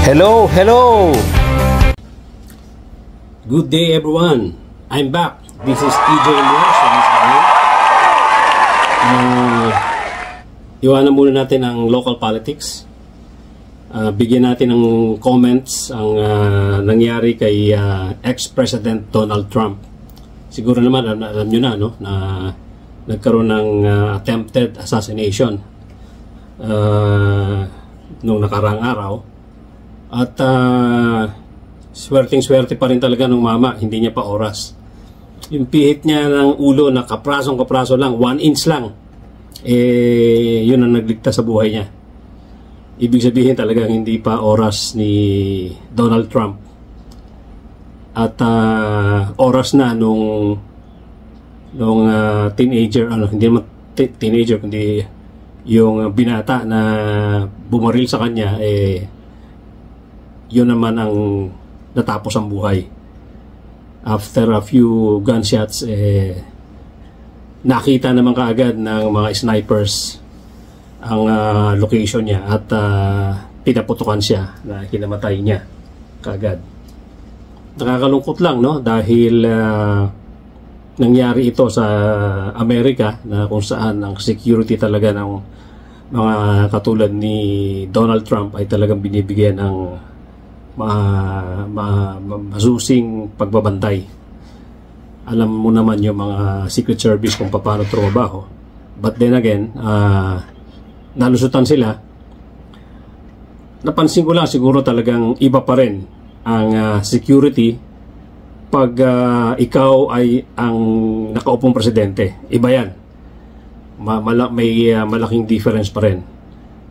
Hello, hello! Good day everyone. I'm back. This is TJ Moores once again. Iwanan muna natin ang local politics. Bigyan natin ng comments ang nangyari kay ex-President Donald Trump. Siguro naman alam nyo na, no, na nagkaroon ng attempted assassination nung nakaraang araw. At swerteng-swerte pa rin talaga ng mama, hindi niya pa oras. Yung pihit niya ng ulo na kaprasong-kapraso lang, 1 inch lang, yun ang nagligtas sa buhay niya. Ibig sabihin talagang hindi pa oras ni Donald Trump. At oras na nung teenager, hindi naman teenager, kundi yung binata na bumaril sa kanya, yun naman ang natapos ang buhay. After a few gunshots, nakita naman kaagad ng mga snipers ang location niya at pinaputukan siya na kinamatay niya kaagad. Nakakalungkot lang, no, dahil nangyari ito sa Amerika na kung saan ang security talaga ng mga katulad ni Donald Trump ay talagang binibigyan ng masusing pagbabantay. Alam mo naman yung mga Secret Service kung paano trumabaho. But then again, nalusutan sila. Napansin ko lang siguro talagang iba pa rin ang security pag ikaw ay ang nakaupong presidente. Iba yan. May malaking difference pa rin.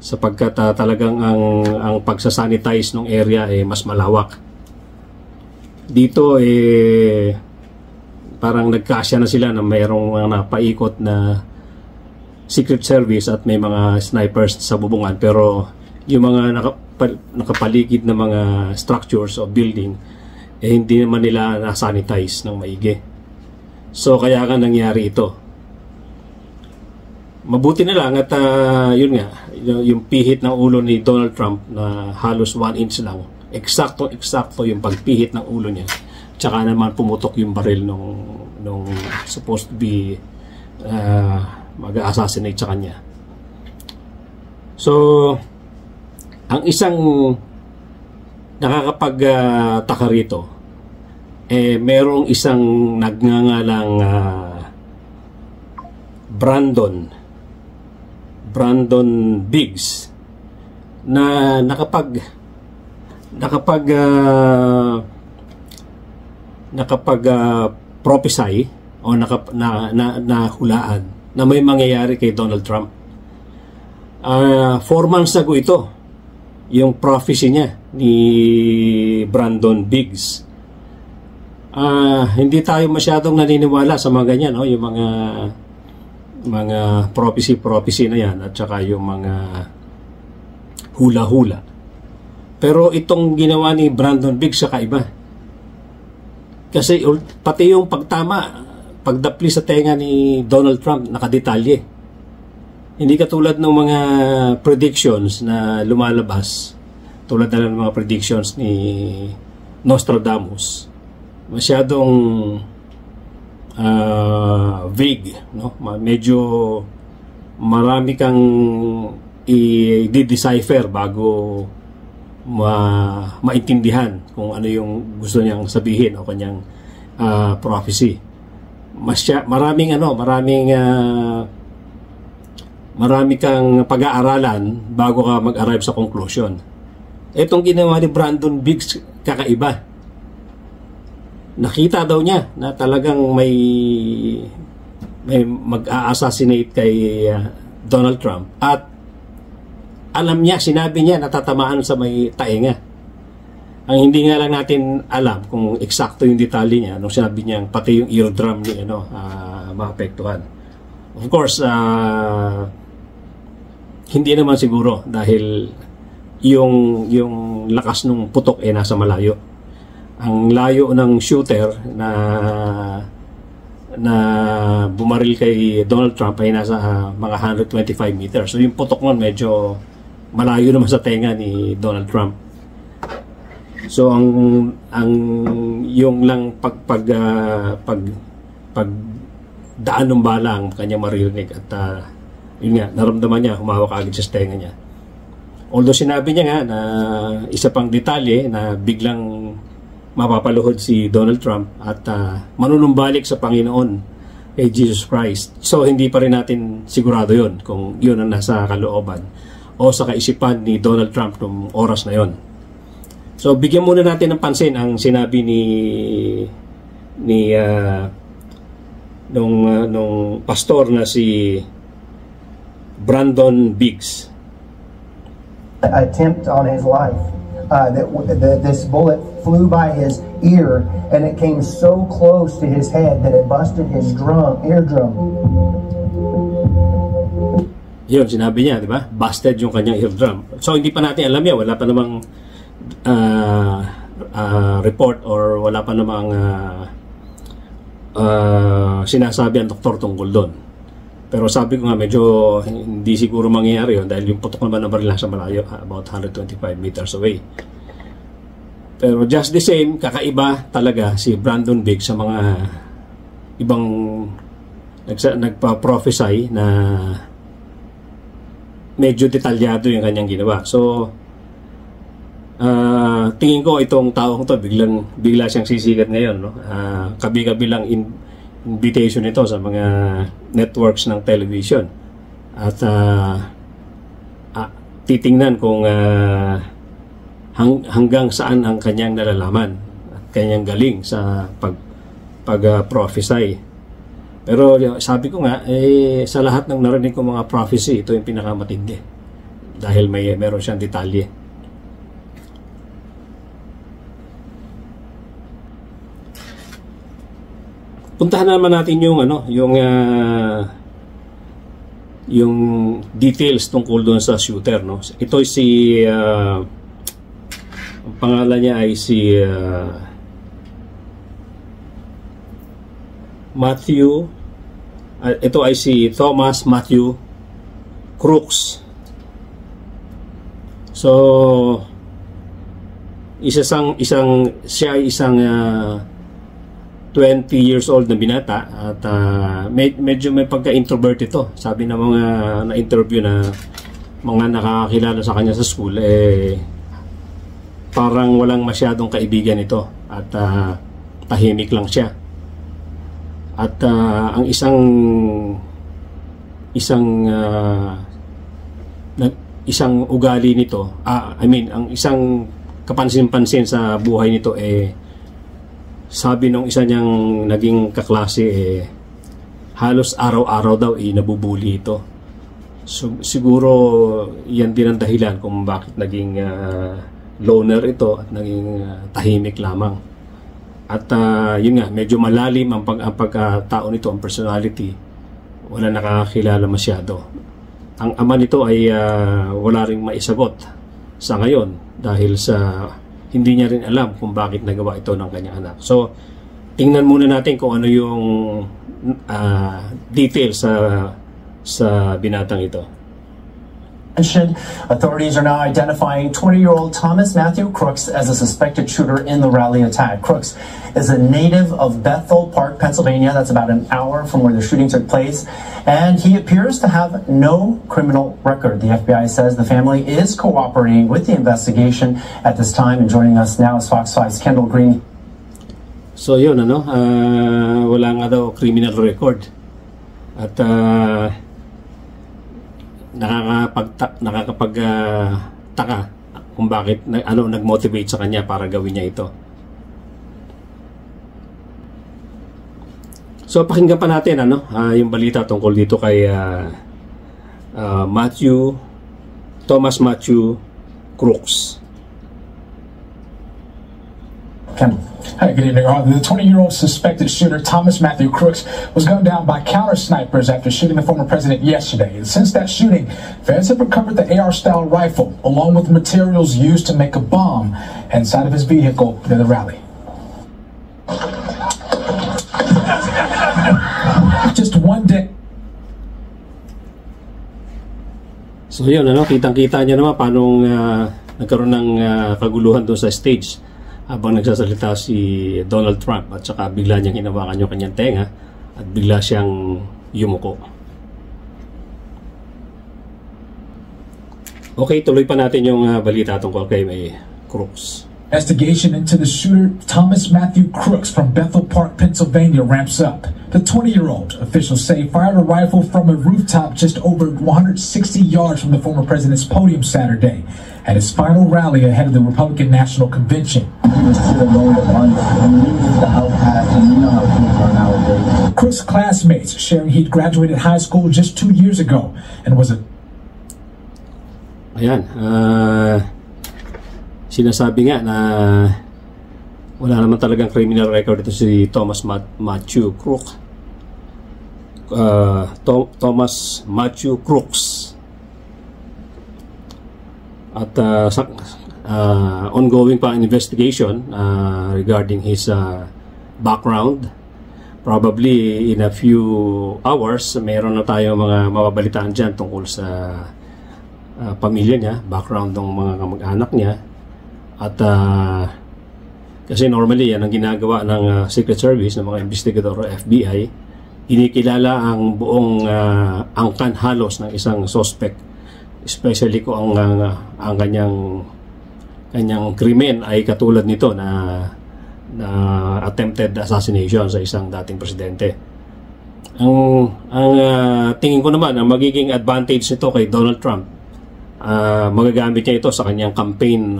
Sapagkat talagang ang pagsasanitize ng area mas malawak. Dito parang nagkasya na sila na mayroong mga napaikot na Secret Service at may mga snipers sa bubungan, pero yung mga nakapaligid na mga structures o building hindi naman nila na-sanitize ng maigi. So kaya nga nangyari ito. Mabuti na lang at yun nga, yung pihit ng ulo ni Donald Trump na halos 1 inch lang, eksakto yung pagpihit ng ulo niya. Tsaka naman pumutok yung baril nung supposed to be mag-assassinate sa kanya. So ang isang nakakapagtaka rito, merong isang nagngangalang Brandon Biggs na nakapag prophesy o nahulaan na may mangyayari kay Donald Trump. 4 months ago ito yung prophecy niya ni Brandon Biggs. Hindi tayo masyadong naniniwala sa mga ganyan, no? Yung mga prophecy na yan at saka yung mga hula-hula. Pero itong ginawa ni Brandon Biggs sa kaiba. Kasi pati yung pagdapli sa tenga ni Donald Trump nakadetalye. Hindi katulad ng mga predictions na lumalabas, tulad na ng mga predictions ni Nostradamus. Masyadong vague, no? Medyo marami kang i-decipher bago maintindihan kung ano yung gusto niyang sabihin o kanyang prophecy. Marami kang pag-aaralan bago ka mag-arrive sa conclusion. Itong ginawa ni Brandon Biggs kakaiba. Nakita daw niya na talagang may mag-a-assassinate kay Donald Trump at alam niya, sinabi niya natatamaan sa may tainga. Ang hindi nga lang natin alam kung eksakto yung detalye niya nung sinabi niya pati yung eardrum niya maapektuhan. Of course, hindi naman siguro dahil yung lakas ng putok nasa malayo. Ang layo ng shooter na bumaril kay Donald Trump ay nasa mga 125 meters. So yung putok nun medyo malayo naman sa tenga ni Donald Trump. So ang yung lang pagdaan ng bala ang kanya maririnig at yun nga, naramdaman niya, humawak agad sa tenga niya. Although sinabi niya nga na isa pang detalye na biglang mapapaluhod si Donald Trump at manunumbalik sa Panginoon kay Jesus Christ. So hindi pa rin natin sigurado yun kung yun ang nasa kalooban o sa kaisipan ni Donald Trump noong oras na yon. So bigyan muna natin ng pansin ang sinabi nung pastor na si Brandon Biggs. Attempt on his life. This bullet flew by his ear and it came so close to his head that it busted his eardrum. Yun, sinabi niya, di ba? Busted yung kanyang eardrum. So, hindi pa natin alam yan. Wala pa namang report or wala pa namang sinasabi ang doktor tungkol doon. Pero sabi ko nga, medyo hindi siguro mangyayari yun dahil yung putok naman na baril sa malayo, about 125 meters away. Pero just the same, kakaiba talaga si Brandon Biggs sa mga ibang nagpa-prophesy na medyo detalyado yung kanyang ginawa. So, tingin ko itong taong to bigla siyang sisikat ngayon, no? Kabi-kabi lang invitation ito sa mga networks ng television at titingnan kung hanggang saan ang kanyang nalalaman at kanyang galing sa pag-prophesy. Pero sabi ko nga, sa lahat ng narinig kong mga prophecy, ito yung pinakamatindi dahil meron siyang detalye. Puntahan naman natin yung details tungkol doon sa shooter, no. Ito ay si ang pangalan niya ay si Matthew. Ito ay si Thomas Matthew Crooks. So siya ay isang 20 years old na binata at medyo may pagka-introvert ito. Sabi ng mga na-interview na mga nakakakilala sa kanya sa school, parang walang masyadong kaibigan ito at tahimik lang siya. At ang isang ugali nito, ang isang kapansin-pansin sa buhay nito sabi nung isa niyang naging kaklase, halos araw-araw daw nabubuli ito. So, siguro yan din ang dahilan kung bakit naging loner ito at naging tahimik lamang. At yun nga, medyo malalim ang pagkatao nito, ang personality. Wala nakakakilala masyado. Ang ama nito ay wala ring maisagot sa ngayon dahil sa hindi niya rin alam kung bakit nagawa ito ng kanyang anak. So, tingnan muna natin kung ano yung details sa binatang ito. Authorities are now identifying 20-year-old Thomas Matthew Crooks as a suspected shooter in the rally attack. Crooks is a native of Bethel Park, Pennsylvania. That's about an hour from where the shooting took place. And he appears to have no criminal record. The FBI says the family is cooperating with the investigation at this time. And joining us now is Fox 5's Kendall Green. So yun, wala nga daw criminal record. At nakakapagtaka kung bakit nag-motivate sa kanya para gawin niya ito. So pakinggan pa natin yung balita tungkol dito kay Thomas Matthew Crooks. Hi, good evening. The 20-year-old suspected shooter, Thomas Matthew Crooks, was gunned down by counter-snipers after shooting the former president yesterday. And since that shooting, feds have recovered the AR-style rifle, along with materials used to make a bomb, inside of his vehicle near the rally. Just one day. So yun, kitang-kita niyo naman paano nagkaroon ng kaguluhan doon sa stage. habang nagsasalita si Donald Trump at saka bigla niyang hinawakan yung kanyang tenga at bigla siyang yumuko. Okay, tuloy pa natin yung balita tungkol kay May Crooks. Investigation into the shooter, Thomas Matthew Crooks from Bethel Park, Pennsylvania, ramps up. The 20-year-old, officials say, fired a rifle from a rooftop just over 160 yards from the former president's podium Saturday at his final rally ahead of the Republican National Convention. Crooks' classmates sharing he'd graduated high school just 2 years ago and was a... Ayan, sinasabi nga na wala naman talagang criminal record ito si Thomas Matthew Crooks. Thomas Matthew Crooks. At ongoing pa ang investigation regarding his background. Probably in a few hours, meron na tayo mga mababalitaan dyan tungkol sa pamilya niya, background ng mga kamag-anak niya. At kasi normally yan ang ginagawa ng Secret Service, ng mga investigador o FBI, inikilala ang buong angkan halos ng isang suspect, especially kung ang kanyang krimen ay katulad nito na attempted assassination sa isang dating presidente. Ang tingin ko naman ang magiging advantage nito kay Donald Trump, magagamit niya ito sa kanyang campaign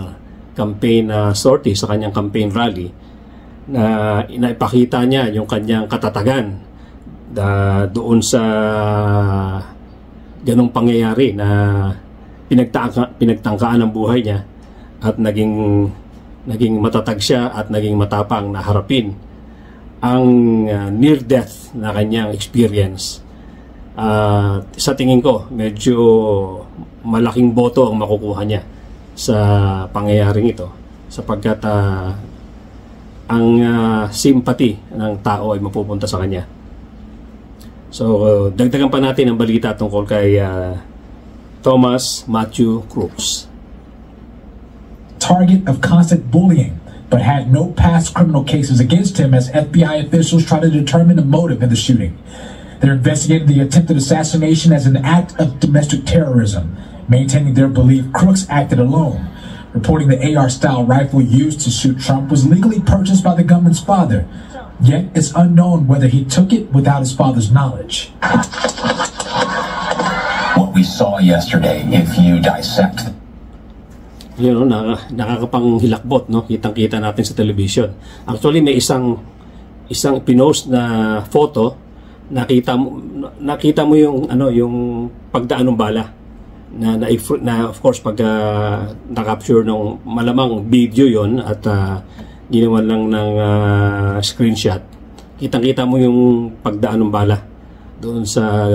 sortie, sa kanyang campaign rally, na inaipakita niya yung kanyang katatagan doon sa ganong pangyayari na pinagtangkaan ang buhay niya at naging matatag siya at naging matapang na harapin ang near-death na kanyang experience. Sa tingin ko, medyo malaking boto ang makukuha niya sa pangyayaring ito sapagkat ang sympathy ng tao ay mapupunta sa kanya. So, dagdagan pa natin ang balita tungkol kay Thomas Matthew Crooks. Target of constant bullying, but had no past criminal cases against him as FBI officials try to determine the motive in the shooting. They're investigating the attempted assassination as an act of domestic terrorism, maintaining their belief Crooks acted alone, reporting the AR-style rifle used to shoot Trump was legally purchased by the gunman's father, yet it's unknown whether he took it without his father's knowledge. What we saw yesterday, if you dissect... You know, nakakapanghilakbot, no? Kitang-kita natin sa television. Actually, may isang pinost na photo, nakita mo yung pagdaan ng bala. Na of course pag na-capture ng malamang video yon at ginawan lang ng screenshot, kitang-kita mo yung pagdaan ng bala doon sa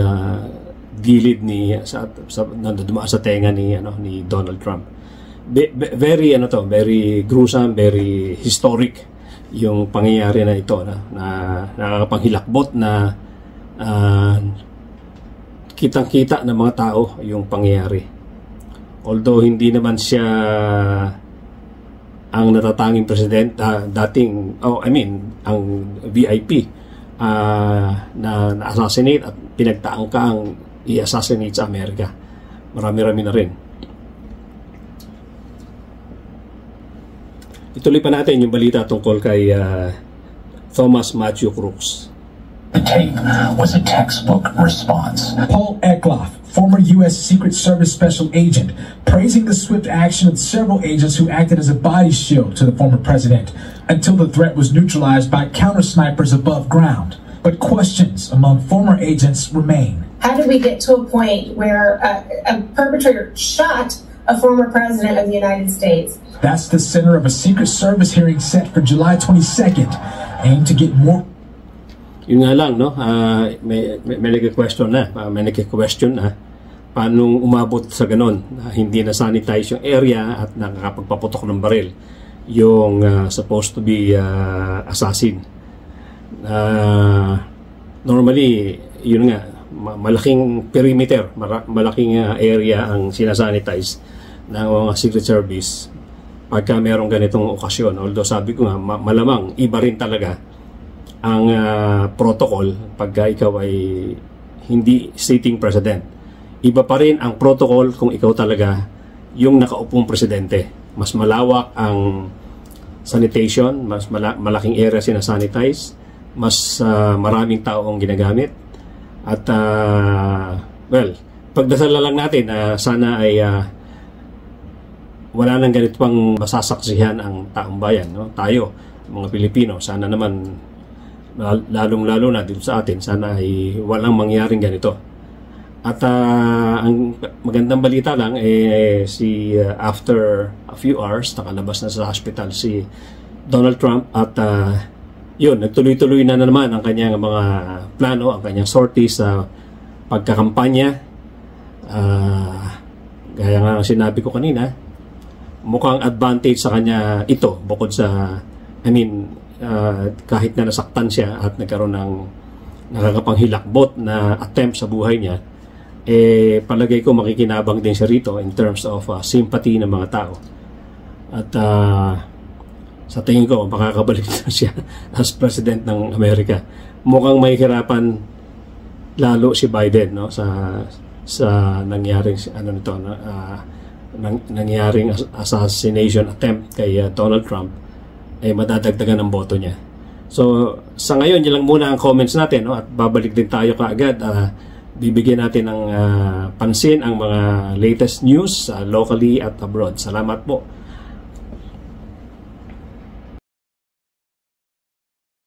gilid dumaan sa tenga ni Donald Trump. Very very gruesome, very historic yung pangyayari na ito na nakakapanghilakbot na kitang-kita ng mga tao yung pangyayari. Although hindi naman siya ang natatanging president, ang VIP na assassinate at pinagtaangkaang i-assassinate sa Amerika. Marami-rami na rin. Ituloy pa natin yung balita tungkol kay Thomas Matthew Crooks. The tape was a textbook response. Paul Eklof, former U.S. Secret Service special agent, praising the swift action of several agents who acted as a body shield to the former president until the threat was neutralized by counter-snipers above ground. But questions among former agents remain. How did we get to a point where a perpetrator shot a former president of the United States? That's the center of a Secret Service hearing set for July 22nd, aimed to get more... Yun nga lang, no? May nag-question na. Paano umabot sa ganon? Hindi na sanitize yung area at nakakapagpaputok ng baril yung supposed to be assassin. Normally, yun nga, malaking perimeter, malaking area ang sinasanitize ng mga Secret Service pagka merong ganitong okasyon. Although sabi ko nga, malamang iba rin talaga ang protocol pagka ikaw ay hindi sitting president. Iba pa rin ang protocol kung ikaw talaga yung nakaupong presidente. Mas malawak ang sanitation, mas malaking area sinasanitize, mas maraming tao ang ginagamit. At well, pagdasal lang natin na sana ay wala nang ganito pang masasaksihan ang taong bayan, no? Tayo, mga Pilipino, sana naman lalong-lalo na dito sa atin, sana ay walang mangyaring ganito. At ang magandang balita lang after a few hours nakalabas na sa hospital si Donald Trump at yun, nagtuloy-tuloy na naman ang kanyang mga plano, ang kanyang sorties sa pagkakampanya. Gaya nga sinabi ko kanina, mukhang advantage sa kanya ito bukod sa, kahit na nasaktan siya at nagkaroon ng nakakapanghilakbot na attempt sa buhay niya, palagay ko makikinabang din siya rito in terms of sympathy ng mga tao. At sa tingin ko, makakabalik na siya as President ng Amerika. Mukhang mahihirapan lalo si Biden, no, sa nangyaring nangyaring assassination attempt kay Donald Trump, madadagdagan ng boto niya. So sa ngayon, yun lang muna ang comments natin, no, at babalik din tayo kaagad. Bibigyan natin ng pansin ang mga latest news locally at abroad. Salamat po